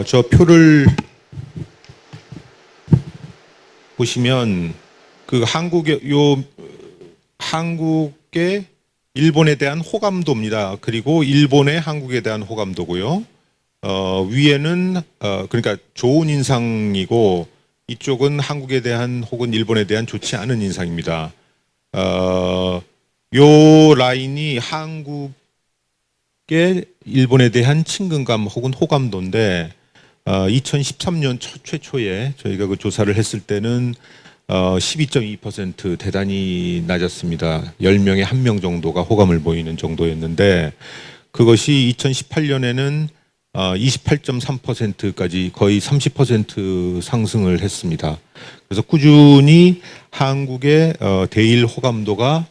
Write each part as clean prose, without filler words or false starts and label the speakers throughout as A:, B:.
A: 저 표를 보시면 그 한국의 일본에 대한 호감도입니다. 그리고 일본의 한국에 대한 호감도고요. 위에는 그러니까 좋은 인상이고 이쪽은 한국에 대한 혹은 일본에 대한 좋지 않은 인상입니다. 요 라인이 한국의 일본에 대한 친근감 혹은 호감도인데 2013년 최초에 저희가 그 조사를 했을 때는 12.2% 대단히 낮았습니다. 10명에 1명 정도가 호감을 보이는 정도였는데 그것이 2018년에는 28.3%까지 거의 30% 상승을 했습니다. 그래서 꾸준히 한국의 대일 호감도가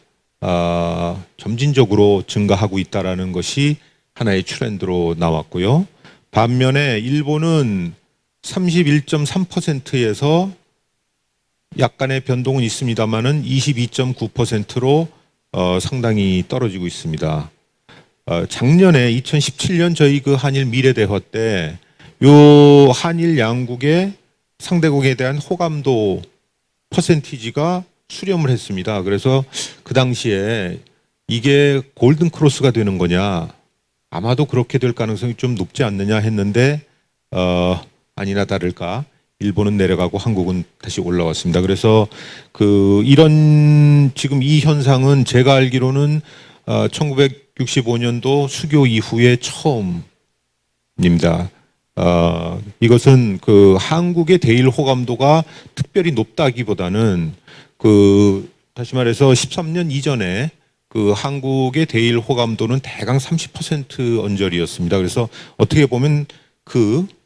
A: 점진적으로 증가하고 있다는 것이 하나의 트렌드로 나왔고요. 반면에 일본은 31.3%에서 약간의 변동은 있습니다만은 22.9%로 상당히 떨어지고 있습니다. 작년에 2017년 저희 그 한일 미래대화 때 요 한일 양국의 상대국에 대한 호감도 퍼센티지가 수렴을 했습니다. 그래서 그 당시에 이게 골든 크로스가 되는 거냐, 아마도 그렇게 될 가능성이 좀 높지 않느냐 했는데 아니나 다를까 일본은 내려가고 한국은 다시 올라왔습니다. 그래서 이런 지금 이 현상은 제가 알기로는 1965년도 수교 이후에 처음입니다. 이것은 그 한국의 대일 호감도가 특별히 높다기보다는 다시 말해서 13년 이전에 그 한국의 대일 호감도는 대강 30% 언저리였습니다. 그래서 어떻게 보면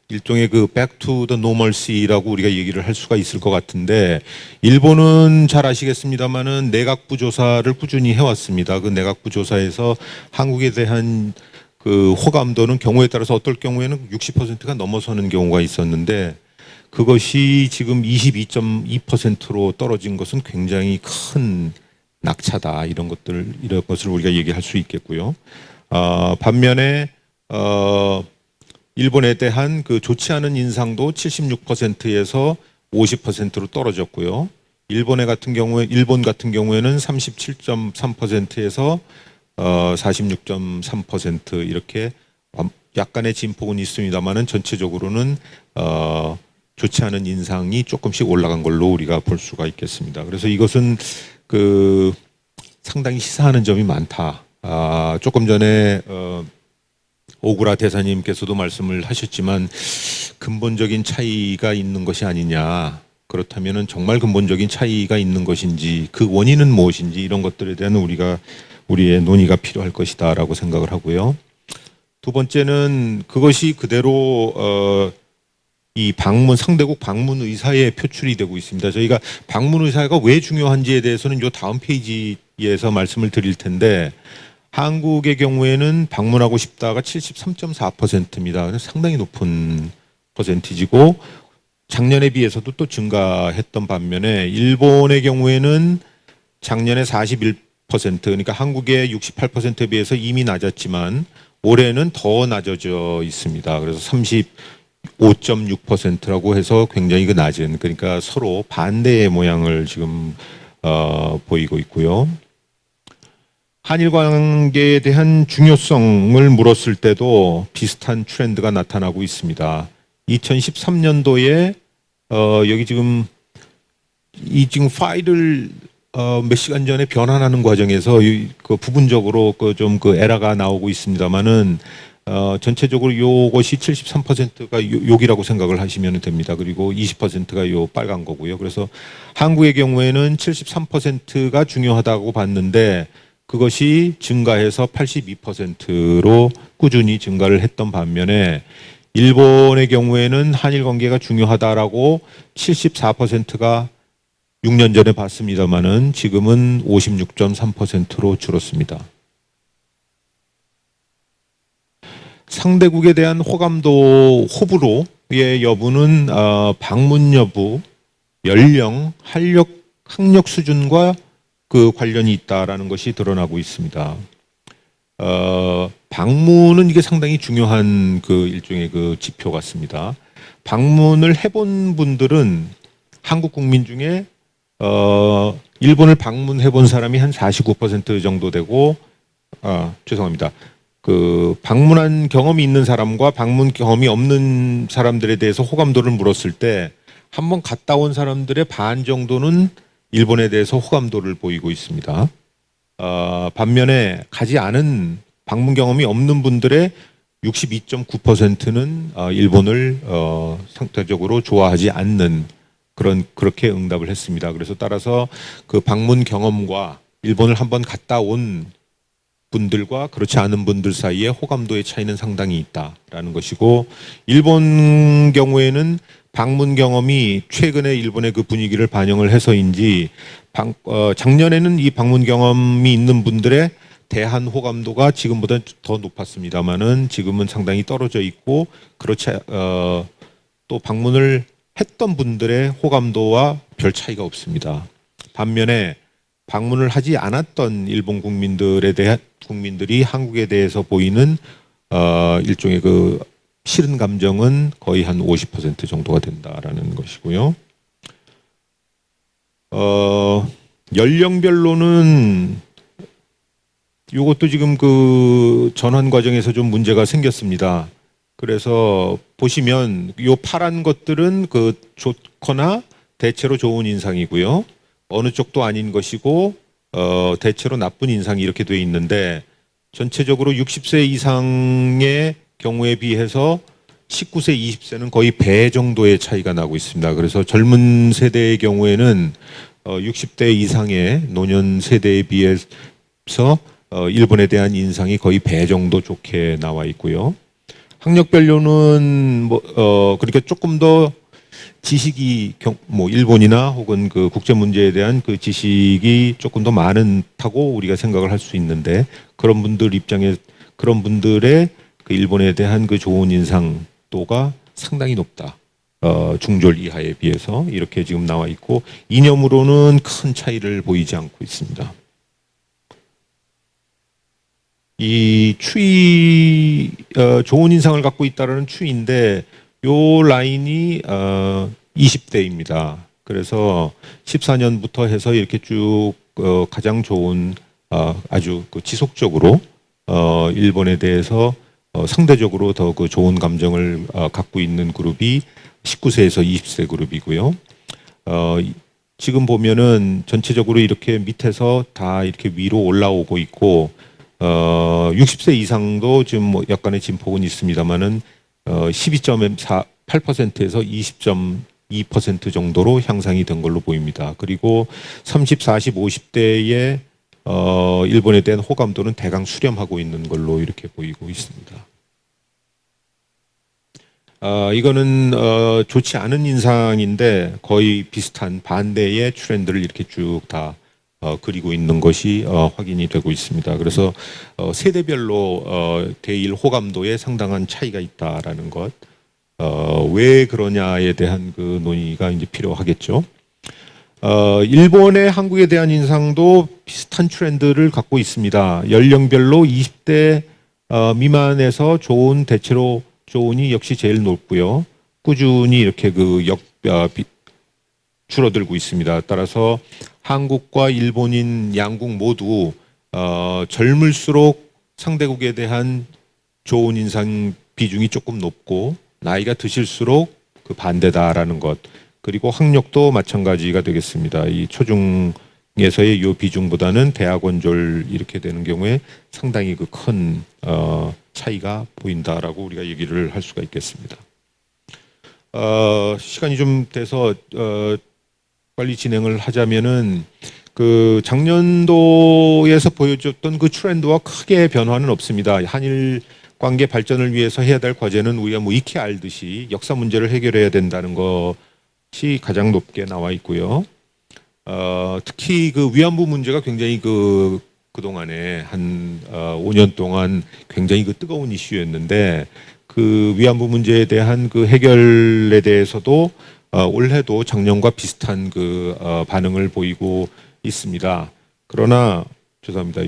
A: 일종의 back to the normalcy라고 우리가 얘기를 할 수가 있을 것 같은데, 일본은 잘 아시겠습니다만은 내각부 조사를 꾸준히 해왔습니다. 그 내각부 조사에서 한국에 대한 그 호감도는 경우에 따라서 어떨 경우에는 60%가 넘어서는 경우가 있었는데 그것이 지금 22.2%로 떨어진 것은 굉장히 큰 낙차다. 이런 것을 우리가 얘기할 수 있겠고요. 반면에 일본에 대한 그 좋지 않은 인상도 76%에서 50%로 떨어졌고요. 일본 같은 경우에는 37.3%에서 46.3% 이렇게 약간의 진폭은 있습니다만은 전체적으로는 좋지 않은 인상이 조금씩 올라간 걸로 우리가 볼 수가 있겠습니다. 그래서 이것은 상당히 시사하는 점이 많다. 조금 전에 오구라 대사님께서도 말씀을 하셨지만 근본적인 차이가 있는 것이 아니냐. 그렇다면은 정말 근본적인 차이가 있는 것인지 그 원인은 무엇인지 이런 것들에 대한 우리의 논의가 필요할 것이다라고 생각을 하고요. 두 번째는 그것이 그대로 이 상대국 방문 의사에 표출이 되고 있습니다. 저희가 방문 의사가 왜 중요한지에 대해서는 요 다음 페이지에서 말씀을 드릴 텐데, 한국의 경우에는 방문하고 싶다가 73.4%입니다. 상당히 높은 퍼센티지고 작년에 비해서도 또 증가했던 반면에 일본의 경우에는 작년에 41%, 그러니까 한국의 68%에 비해서 이미 낮았지만 올해는 더 낮아져 있습니다. 그래서 35.6%라고 해서 굉장히 낮은, 그러니까 서로 반대의 모양을 지금 보이고 있고요. 한일 관계에 대한 중요성을 물었을 때도 비슷한 트렌드가 나타나고 있습니다. 2013년도에 여기 지금 파일을 몇 시간 전에 변환하는 과정에서 부분적으로 에러가 나오고 있습니다만은 전체적으로 요것이 73%가 여기라고 생각을 하시면 됩니다. 그리고 20%가 요 빨간 거고요. 그래서 한국의 경우에는 73%가 중요하다고 봤는데 그것이 증가해서 82%로 꾸준히 증가를 했던 반면에 일본의 경우에는 한일 관계가 중요하다라고 74%가 6년 전에 봤습니다만은 지금은 56.3%로 줄었습니다. 상대국에 대한 호감도 호불호의 여부는 방문 여부, 연령, 학력 수준과 관련이 있다라는 것이 드러나고 있습니다. 방문은 이게 상당히 중요한 그 일종의 그 지표 같습니다. 방문을 해본 분들은 한국 국민 중에 일본을 방문해 본 사람이 한 49% 정도 되고, 죄송합니다. 그 방문한 경험이 있는 사람과 방문 경험이 없는 사람들에 대해서 호감도를 물었을 때 한번 갔다 온 사람들의 반 정도는 일본에 대해서 호감도를 보이고 있습니다. 반면에 가지 않은 방문 경험이 없는 분들의 62.9%는 일본을 상대적으로 좋아하지 않는 그렇게 응답을 했습니다. 그래서 따라서 그 방문 경험과 일본을 한번 갔다 온 분들과 그렇지 않은 분들 사이에 호감도의 차이는 상당히 있다라는 것이고, 일본 경우에는 방문 경험이 최근에 일본의 그 분위기를 반영을 해서인지 작년에는 이 방문 경험이 있는 분들의 대한 호감도가 지금보다 더 높았습니다만은 지금은 상당히 떨어져 있고, 그렇지 또 방문을 했던 분들의 호감도와 별 차이가 없습니다. 반면에 방문을 하지 않았던 일본 국민들이 한국에 대해서 보이는 일종의 그 싫은 감정은 거의 한 50% 정도가 된다라는 것이고요. 연령별로는 이것도 지금 그 전환 과정에서 좀 문제가 생겼습니다. 그래서 보시면 요 파란 것들은 그 좋거나 대체로 좋은 인상이고요. 어느 쪽도 아닌 것이고 대체로 나쁜 인상이 이렇게 돼 있는데, 전체적으로 60세 이상의 경우에 비해서 19세, 20세는 거의 배 정도의 차이가 나고 있습니다. 그래서 젊은 세대의 경우에는 60대 이상의 노년 세대에 비해서 일본에 대한 인상이 거의 배 정도 좋게 나와 있고요. 학력별로는 그러니까 조금 더 지식이 일본이나 혹은 그 국제 문제에 대한 그 지식이 조금 더 많다고 우리가 생각을 할 수 있는데, 그런 분들의 그 일본에 대한 그 좋은 인상도가 상당히 높다. 중졸 이하에 비해서 이렇게 지금 나와 있고, 이념으로는 큰 차이를 보이지 않고 있습니다. 이 추이 좋은 인상을 갖고 있다라는 추이인데, 요 라인이 20대입니다. 그래서 14년부터 해서 이렇게 쭉 가장 좋은 아주 그 지속적으로 일본에 대해서 상대적으로 더 그 좋은 감정을 갖고 있는 그룹이 19세에서 20세 그룹이고요. 지금 보면은 전체적으로 이렇게 밑에서 다 이렇게 위로 올라오고 있고, 60세 이상도 지금 뭐 약간의 진폭은 있습니다만은 12.8%에서 20.2% 정도로 향상이 된 걸로 보입니다. 그리고 30, 40, 50대의 일본에 대한 호감도는 대강 수렴하고 있는 걸로 이렇게 보이고 있습니다. 이거는 좋지 않은 인상인데 거의 비슷한 반대의 트렌드를 이렇게 쭉 다 그리고 있는 것이 확인이 되고 있습니다. 그래서 세대별로 대일 호감도에 상당한 차이가 있다라는 것, 왜 그러냐에 대한 그 논의가 이제 필요하겠죠. 일본의 한국에 대한 인상도 비슷한 트렌드를 갖고 있습니다. 연령별로 20대 미만에서 대체로 좋은이 역시 제일 높고요. 꾸준히 이렇게 줄어들고 있습니다. 따라서 한국과 일본인 양국 모두 젊을수록 상대국에 대한 좋은 인상 비중이 조금 높고, 나이가 드실수록 그 반대다라는 것, 그리고 학력도 마찬가지가 되겠습니다. 이 초중에서의 이 비중보다는 대학원졸 이렇게 되는 경우에 상당히 그 큰 차이가 보인다라고 우리가 얘기를 할 수가 있겠습니다. 시간이 좀 돼서 빨리 진행을 하자면은, 그 작년도에서 보여줬던 그 트렌드와 크게 변화는 없습니다. 한일 관계 발전을 위해서 해야 될 과제는 우리가 뭐 익히 알듯이 역사 문제를 해결해야 된다는 것이 가장 높게 나와 있고요. 특히 그 위안부 문제가 굉장히 그동안에 한 5년 동안 굉장히 그 뜨거운 이슈였는데, 그 위안부 문제에 대한 그 해결에 대해서도 올해도 작년과 비슷한 그 반응을 보이고 있습니다. 그러나 죄송합니다.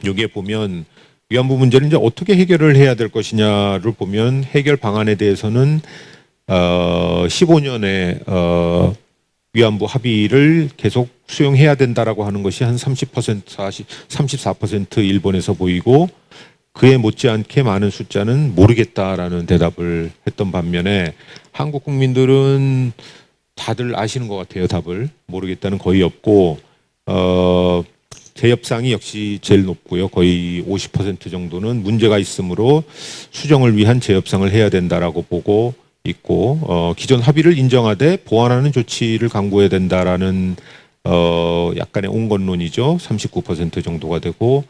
A: 여기에 보면 위안부 문제를 이제 어떻게 해결을 해야 될 것이냐를 보면 해결 방안에 대해서는 15년에 위안부 합의를 계속 수용해야 된다라고 하는 것이 한 30%, 34% 일본에서 보이고 그에 못지않게 많은 숫자는 모르겠다라는 대답을 했던 반면에 한국 국민들은 다들 아시는 것 같아요. 답을 모르겠다는 거의 없고 재협상이 역시 제일 높고요. 거의 50% 정도는 문제가 있으므로 수정을 위한 재협상을 해야 된다라고 보고 있고 기존 합의를 인정하되 보완하는 조치를 강구해야 된다라는 약간의 온건론이죠. 39% 정도가 되고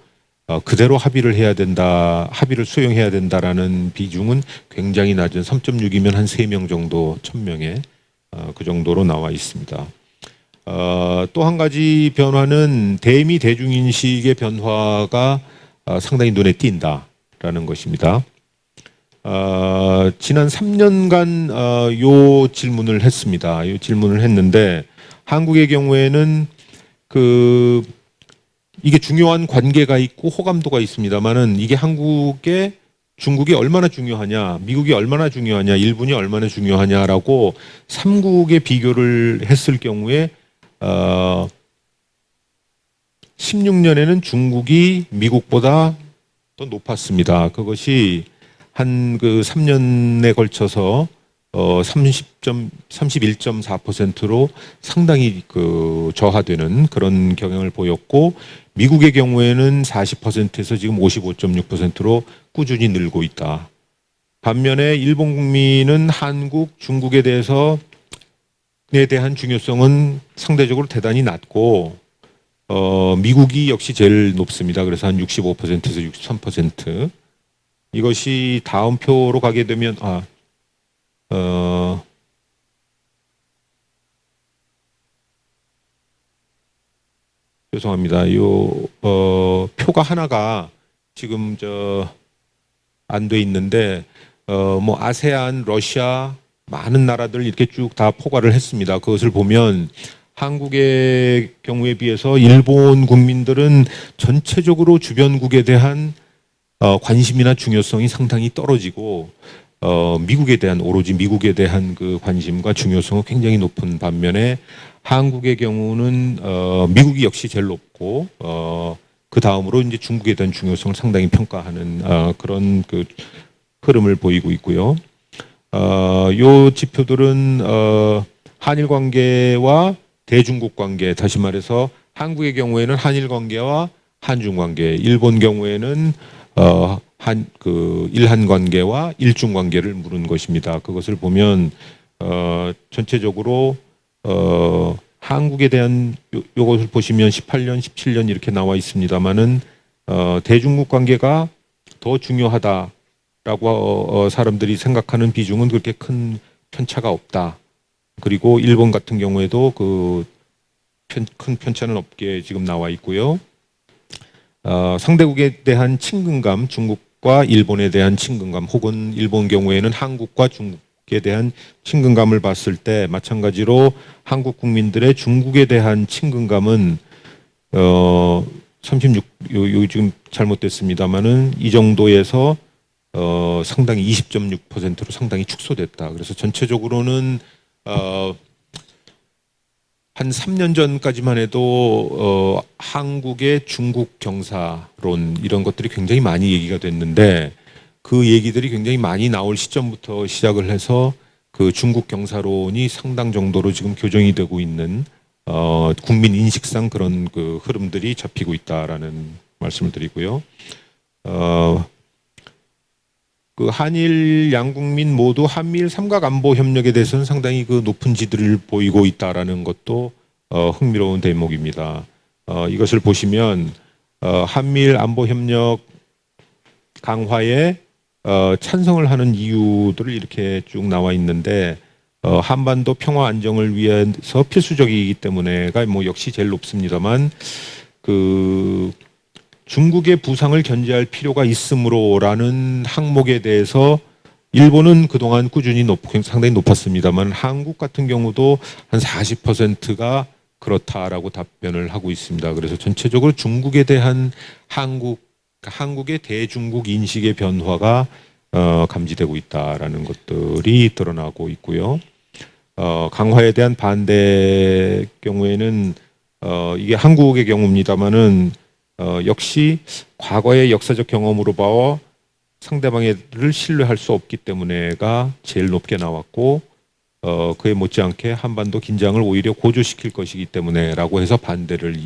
A: 그대로 합의를 해야 된다, 합의를 수용해야 된다라는 비중은 굉장히 낮은 3.6이면 한 3명 정도 1000명에 그 정도로 나와 있습니다. 또 한 가지 변화는 대미 대중인식의 변화가 상당히 눈에 띈다라는 것입니다. 지난 3년간 요 질문을 했습니다. 요 질문을 했는데 한국의 경우에는 이게 중요한 관계가 있고 호감도가 있습니다만은 이게 중국이 얼마나 중요하냐, 미국이 얼마나 중요하냐, 일본이 얼마나 중요하냐라고 3국의 비교를 했을 경우에 16년에는 중국이 미국보다 더 높았습니다. 그것이 한 3년에 걸쳐서 31.4%로 상당히 저하되는 그런 경향을 보였고 미국의 경우에는 40%에서 지금 55.6%로 꾸준히 늘고 있다. 반면에 일본 국민은 한국, 중국에 대해서 에 대한 중요성은 상대적으로 대단히 낮고 미국이 역시 제일 높습니다. 그래서 한 65%에서 63%. 이것이 다음 표로 가게 되면 죄송합니다. 표가 하나가 지금 안 돼 있는데 뭐 아세안, 러시아 많은 나라들 이렇게 쭉 다 포괄을 했습니다. 그것을 보면 한국의 경우에 비해서 일본 국민들은 전체적으로 주변국에 대한 관심이나 중요성이 상당히 떨어지고 오로지 미국에 대한 그 관심과 중요성은 굉장히 높은 반면에 한국의 경우는 미국이 역시 제일 높고 그 다음으로 이제 중국에 대한 중요성을 상당히 평가하는 그런 그 흐름을 보이고 있고요. 요 지표들은 한일 관계와 대중국 관계, 다시 말해서 한국의 경우에는 한일 관계와 한중 관계, 일본 경우에는 일한 관계와 일중 관계를 물은 것입니다. 그것을 보면 전체적으로 한국에 대한 요것을 보시면 18년, 17년 이렇게 나와 있습니다만은 대중국 관계가 더 중요하다라고 사람들이 생각하는 비중은 그렇게 큰 편차가 없다. 그리고 일본 같은 경우에도 큰 편차는 없게 지금 나와 있고요. 상대국에 대한 친근감, 중국과 일본에 대한 친근감, 혹은 일본 경우에는 한국과 중국에 대한 친근감을 봤을 때 마찬가지로 한국 국민들의 중국에 대한 친근감은 36, 지금 잘못됐습니다만은 이 정도에서 상당히 20.6%로 상당히 축소됐다. 그래서 전체적으로는 한 3년 전까지만 해도 한국의 중국 경사론 이런 것들이 굉장히 많이 얘기가 됐는데 그 얘기들이 굉장히 많이 나올 시점부터 시작을 해서 그 중국 경사론이 상당 정도로 지금 교정이 되고 있는 국민 인식상 그런 그 흐름들이 잡히고 있다라는 말씀을 드리고요. 그 한일 양국민 모두 한미일 삼각안보 협력에 대해서는 상당히 그 높은 지지를 보이고 있다라는 것도 흥미로운 대목입니다. 이것을 보시면 한미일 안보 협력 강화에 찬성을 하는 이유들을 이렇게 쭉 나와 있는데 한반도 평화 안정을 위해서 필수적이기 때문에가 뭐 역시 제일 높습니다만 중국의 부상을 견제할 필요가 있으므로라는 항목에 대해서 일본은 그동안 꾸준히 상당히 높았습니다만 한국 같은 경우도 한 40%가 그렇다라고 답변을 하고 있습니다. 그래서 전체적으로 중국에 대한 한국의 대중국 인식의 변화가 감지되고 있다라는 것들이 드러나고 있고요. 강화에 대한 반대 경우에는 이게 한국의 경우입니다만은 역시 과거의 역사적 경험으로 봐와 상대방을 신뢰할 수 없기 때문에가 제일 높게 나왔고 그에 못지않게 한반도 긴장을 오히려 고조시킬 것이기 때문에라고 해서 반대를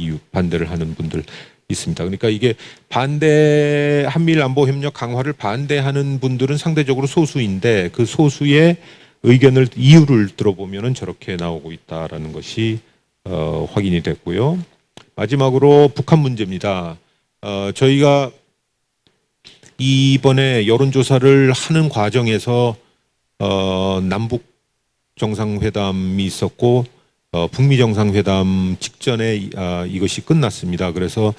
A: 하는 분들 있습니다. 그러니까 이게 한미일 안보 협력 강화를 반대하는 분들은 상대적으로 소수인데 그 소수의 이유를 들어보면은 저렇게 나오고 있다라는 것이 확인이 됐고요. 마지막으로 북한 문제입니다. 저희가 이번에 여론조사를 하는 과정에서 남북 정상회담이 있었고 북미 정상회담 직전에 이것이 끝났습니다. 그래서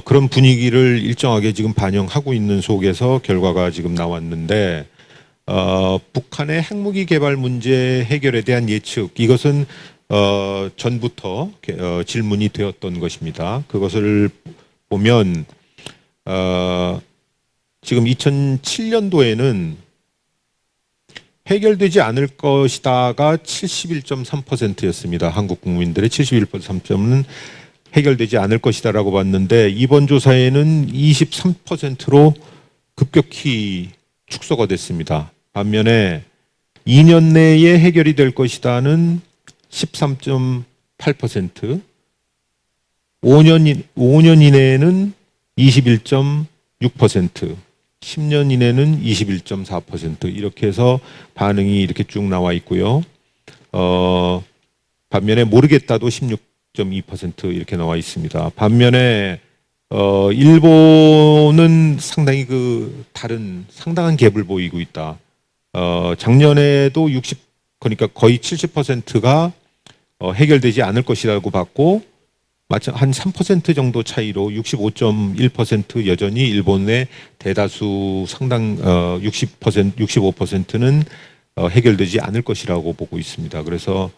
A: 그런 분위기를 일정하게 지금 반영하고 있는 속에서 결과가 지금 나왔는데 북한의 핵무기 개발 문제 해결에 대한 예측 이것은 전부터 질문이 되었던 것입니다. 그것을 보면 지금 2007년도에는 해결되지 않을 것이다가 71.3%였습니다. 한국 국민들의 71.3%는 해결되지 않을 것이다라고 봤는데 이번 조사에는 23%로 급격히 축소가 됐습니다. 반면에 2년 내에 해결이 될 것이다는 13.8%, 5년 이내에는 21.6%, 10년 이내는 21.4% 이렇게 해서 반응이 이렇게 쭉 나와 있고요. 반면에 모르겠다도 16.2% 이렇게 나와 있습니다. 반면에 일본은 상당히 상당한 갭을 보이고 있다. 작년에도 그러니까 거의 70%가 해결되지 않을 것이라고 봤고 한 3% 정도 차이로 65.1% 여전히 일본의 대다수 65%는 해결되지 않을 것이라고 보고 있습니다. 그래서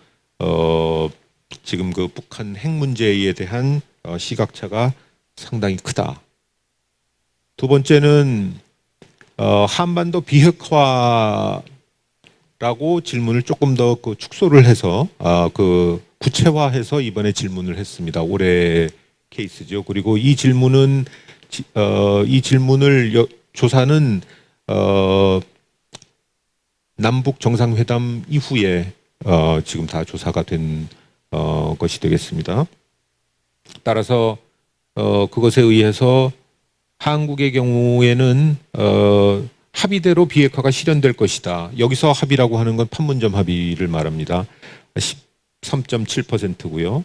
A: 지금 그 북한 핵 문제에 대한 시각차가 상당히 크다. 두 번째는 한반도 비핵화라고 질문을 조금 더 축소를 해서 구체화해서 이번에 질문을 했습니다. 올해 케이스죠. 그리고 이 질문을 조사는 남북 정상회담 이후에 지금 다 조사가 된 것이 되겠습니다. 따라서 그것에 의해서 한국의 경우에는 합의대로 비핵화가 실현될 것이다. 여기서 합의라고 하는 건 판문점 합의를 말합니다. 13.7%고요.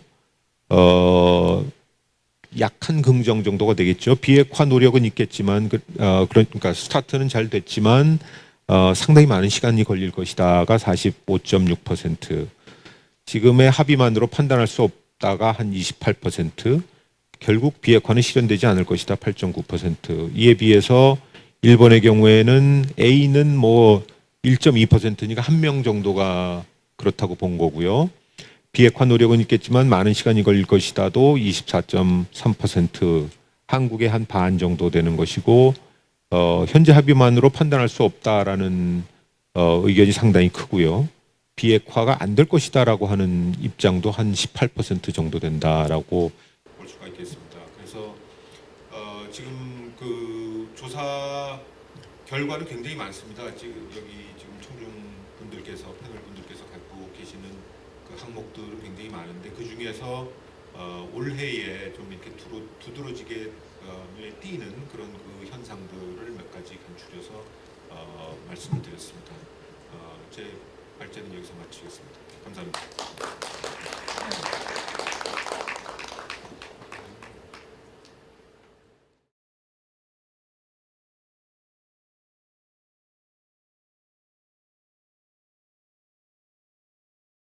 A: 약한 긍정 정도가 되겠죠. 비핵화 노력은 있겠지만 그러니까 스타트는 잘 됐지만 상당히 많은 시간이 걸릴 것이다가 45.6%, 지금의 합의만으로 판단할 수 없다가 한 28%, 결국 비핵화는 실현되지 않을 것이다 8.9%. 이에 비해서 일본의 경우에는 A는 뭐 1.2%니까 한 명 정도가 그렇다고 본 거고요. 비핵화 노력은 있겠지만 많은 시간이 걸릴 것이다도 24.3%, 한국의 한 반 정도 되는 것이고 현재 합의만으로 판단할 수 없다라는 의견이 상당히 크고요. 비핵화가 안 될 것이다라고 하는 입장도 한 18% 정도 된다라고 볼 수가 있겠습니다. 그래서 지금 그 조사 결과는 굉장히 많습니다. 지금 청중 분들께서 패널 분들께서 갖고 계시는 그 항목들은 굉장히 많은데 그 중에서 올해에 좀 이렇게 두드러지게 눈에 띄는 그런 그 현상들을 몇 가지 간추려서 말씀을 드렸습니다. 제 발제는 여기서 마치겠습니다. 감사합니다.